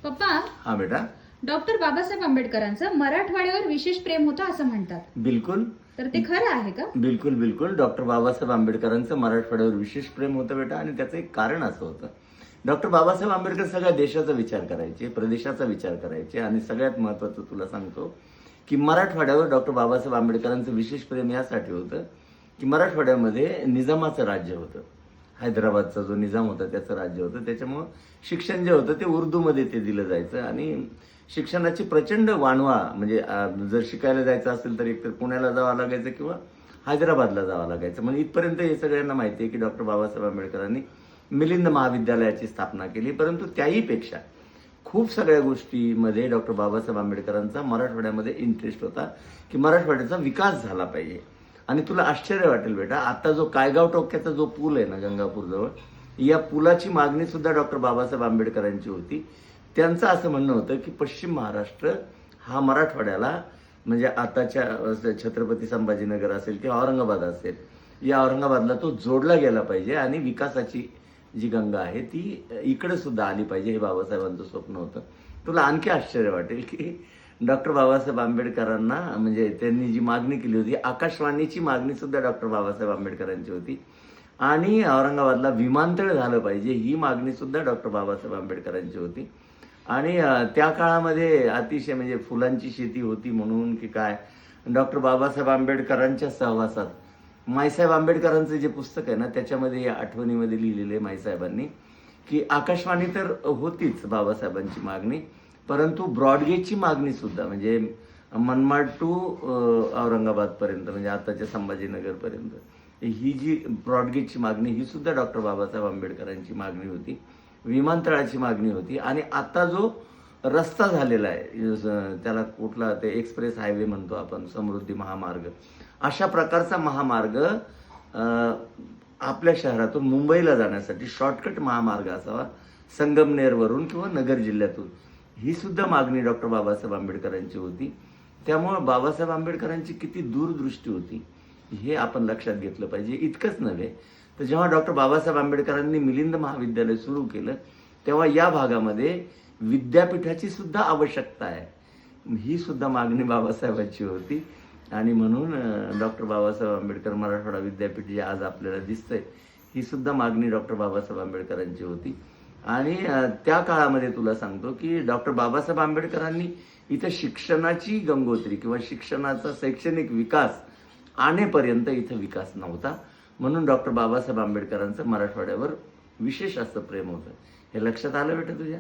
पप्पा, हा बेटा. डॉक्टर बाबासाहेब आंबेडकरांचं मराठवाड्यावर विशेष प्रेम होतं असं म्हणतात, बिलकुल तर ते खरं आहे का? बिलकुल बिलकुल डॉक्टर बाबासाहेब आंबेडकरांचं मराठवाड्यावर विशेष प्रेम होतं बेटा. आणि त्याचं एक कारण असं होतं, डॉक्टर बाबासाहेब आंबेडकर सगळ्या देशाचा विचार करायचे, प्रदेशाचा विचार करायचे. आणि सगळ्यात महत्वाचं तुला सांगतो की मराठवाड्यावर डॉक्टर बाबासाहेब आंबेडकरांचं विशेष प्रेम यासाठी होतं की मराठवाड्यामध्ये निजामाचं राज्य होतं. हैदराबादचा जो निजाम होता त्याचं राज्य होतं. त्याच्यामुळं शिक्षण जे होतं ते उर्दूमध्ये ते दिलं जायचं. आणि शिक्षणाची प्रचंड वाणवा, म्हणजे जर शिकायला जायचं असेल तर एकतर पुण्याला जावं लागायचं किंवा हैदराबादला जावं लागायचं. म्हणजे इथपर्यंत हे सगळ्यांना माहिती आहे की डॉक्टर बाबासाहेब आंबेडकरांनी मिलिंद महाविद्यालयाची स्थापना केली. परंतु त्याही पेक्षा खूप सगळ्या गोष्टीमध्ये डॉक्टर बाबासाहेब आंबेडकरांचा मराठवाड्यामध्ये इंटरेस्ट होता की मराठवाड्याचा विकास झाला पाहिजे. आणि तुला आश्चर्य वाटेल बेटा, आता जो कायगाव टोक्याचा जो पूल आहे ना गंगापूर जवळ, या पुलाची मागणी सुद्धा डॉक्टर बाबासाहेब आंबेडकरांची होती. त्यांचं असं म्हणणं होतं की पश्चिम महाराष्ट्र हा मराठवाड्याला, म्हणजे आताच्या छत्रपती संभाजीनगर असेल किंवा औरंगाबाद असेल, या औरंगाबादला तो जोडला गेला पाहिजे आणि विकासाची जी गंगा आहे ती इकडे सुद्धा आली पाहिजे, हे बाबासाहेबांचं स्वप्न होतं. तुला आणखी आश्चर्य वाटेल की डॉक्टर बाबासाहेब आंबेडकरांना, म्हणजे त्यांनी जी मागणी केली होती, आकाशवाणीची मागणी सुद्धा डॉक्टर बाबासाहेब आंबेडकरांची होती. आणि औरंगाबादला विमानतळ झालं पाहिजे ही मागणी सुद्धा डॉक्टर बाबासाहेब आंबेडकरांची होती. आणि त्या काळामध्ये अतिशय म्हणजे फुलांची शेती होती म्हणून की काय, डॉक्टर बाबासाहेब आंबेडकरांच्या सहवासात माईसाहेब आंबेडकरांचं जे पुस्तक आहे ना त्याच्यामध्ये या आठवणीमध्ये लिहिलेलं आहे माईसाहेबांनी की आकाशवाणी तर होतीच बाबासाहेबांची मागणी, परंतु ब्रॉडगेजची मागणी सुद्धा, म्हणजे मनमाड टू औरंगाबादपर्यंत, म्हणजे आताच्या संभाजीनगरपर्यंत, ही जी ब्रॉडगेजची मागणी ही सुद्धा डॉक्टर बाबासाहेब आंबेडकरांची मागणी होती. विमानतळाची मागणी होती. आणि आता जो रस्ता झालेला आहे, त्याला कुठला ते एक्सप्रेस हायवे म्हणतो आपण, समृद्धी महामार्ग, अशा प्रकारचा महामार्ग आपल्या शहरातून मुंबईला जाण्यासाठी शॉर्टकट महामार्ग असावा, संगमनेरवरून किंवा नगर जिल्ह्यातून, ही सुद्धा मागणी डॉक्टर बाबासाहेब आंबेडकरांची होती. त्यामुळं बाबासाहेब आंबेडकरांची किती दूरदृष्टी होती हे आपण लक्षात घेतलं पाहिजे. इतकंच नव्हे तर जेव्हा डॉक्टर बाबासाहेब आंबेडकरांनी मिलिंद महाविद्यालय सुरू केलं तेव्हा या भागामध्ये विद्यापीठाची सुद्धा आवश्यकता आहे, ही सुद्धा मागणी बाबासाहेबांची होती. आणि म्हणून डॉक्टर बाबासाहेब आंबेडकर मराठवाडा विद्यापीठ जे आज आपल्याला दिसतंय, ही सुद्धा मागणी डॉक्टर बाबासाहेब आंबेडकरांची होती. आणि त्या काळामध्ये तुला सांगतो की डॉक्टर बाबासाहेब आंबेडकरांनी इथं शिक्षणाची गंगोत्री किंवा शिक्षणाचा शैक्षणिक विकास आणेपर्यंत इथं विकास नव्हता. म्हणून डॉक्टर बाबासाहेब आंबेडकरांचं मराठवाड्यावर विशेष असं प्रेम होतं. हे लक्षात आलं बेटा तुझ्या?